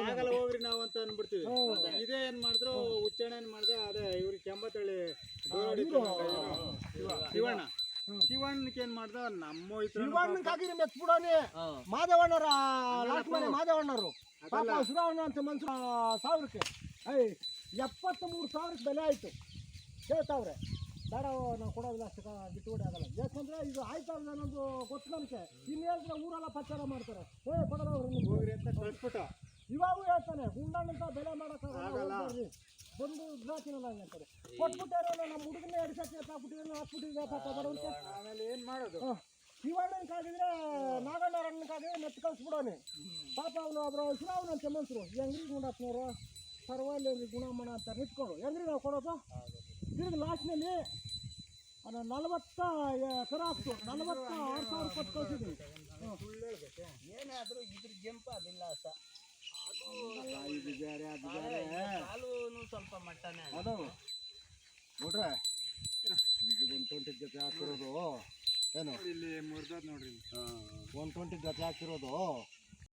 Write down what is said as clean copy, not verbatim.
ಆಗಲ್ಲ ಹೋಗ್ರಿ ನಾವು ಅಂತ ಅನ್ಬಿಡ್ತೀವಿ. ಇದೇ ಏನ್ ಮಾಡಿದ್ರು ಉಚ್ಚಾರಣೆ ಏನ್ ಮಾಡಿದ್ರೆ ಅದೇ ಇವ್ರಿಗೆ ಕೆಂಬತ್ತಳ್ಳಿ ಶಿವಣ್ಣಕ್ಕೆ ಏನ್ ಮಾಡ್ದ ನಮ್ಮ ಶಿವಣ್ಣಕ್ಕಾಗಿ ಮೆಚ್ಬಿಡೋನಿ ಮಾದೇವಣ್ಣರ ಲಾಸ್ಟ್ ಮನೆ ಮಾದೇವಣ್ಣರು ಪಾಪ ಸುರಾವಣ್ಣ ಅಂತ ಮನ್ಸು 1000ಕ್ಕೆ 73,000ಕ್ಕೆ ಬೆಲೆ ಆಯ್ತು ಕೇಳ್ತಾವ್ರೆ. ಬೇಡ ನಾವು ಕೊಡೋದಿಲ್ಲ ಅಷ್ಟು ಬಿಟ್ಟುಕೊಡಿ ಆಗಲ್ಲ. ಯಾಕಂದ್ರೆ ಇದು ಆಯ್ತಲ್ಲ ಅನ್ನೋದು ಗೊತ್ತು ನನಗೆ. ಇನ್ನೇಳಿದ್ರೆ ಊರೆಲ್ಲ ಪ್ರಚಾರ ಮಾಡ್ತಾರೆ ಕೊಡೋದು ಹೋಗ್ರಿ ಅಂತ ಕಳಿಸ್ಬಿಟ್ಟು. ಇವಾಗೂ ಹೇಳ್ತಾನೆ ಗುಂಡಣ್ಣಂತ ಬೆಲೆ ಮಾಡೋಕ್ಕಾಗಲ್ಲ ಬಂದು ಗ್ರಾಕಿನಲ್ಲ ಅಂತಾರೆ. ಕೊಟ್ಬಿಟ್ಟಾರೆ ನಮ್ಮ ಹುಡುಗನೇ ಎಡ್ಸಕ್ಕೆ ಹಾಕ್ಬಿಟ್ಟಿದ್ರೆ ಪಾಪ ಬರೋದಕ್ಕೆ ಆಮೇಲೆ ಏನು ಮಾಡೋದು. ಶಿವಣ್ಣನ ಕಾಗಿದ್ರೆ ನಾಗಣ್ಣವ್ರನ್ನ ಕಾಗಿದ್ರೆ ನೆತ್ತು ಕಳಿಸ್ಬಿಡೋನೆ ಪಾಪ. ಅವನು ಅದ್ರ ಶಿವಣ್ಣನ ಅಂತ ಮನ್ಸರು ಹೆಂಗ್ರಿ ಗುಂಡಪ್ಪನವರು ಪರವಾಗಿಲ್ಲ ಗುಣಮಣ ಅಂತ ನಿಂತ್ಕೊಂಡು ಹೆಂಗ್ರಿ ನಾವು ಕೊಡೋದು. ತಿರುಗಿ ಲಾಸ್ಟ್ನಲ್ಲಿ 40 ಕರ ಆಗ್ತು 46,000 ಕೊಟ್ಟು ಕಳಿಸಿದ್ವಿ. ಏನಾದರೂ ಇದ್ರ ಜಂಪ್ ಅದಿಲ್ಲ ಸ ಇದು ಬೇರೆ ಅದು ಬೇರೆ ಸ್ವಲ್ಪ ಮಟ್ಟನೇ ಅದು ನೋಡ್ರೆ ಇದು 120 ಜೊತೆ ಹಾಕಿರೋದು ಏನು ಇಲ್ಲಿ ಮುರ್ದೋದ್ ನೋಡ್ರಿ 120 ಜೊತೆ ಹಾಕಿರೋದು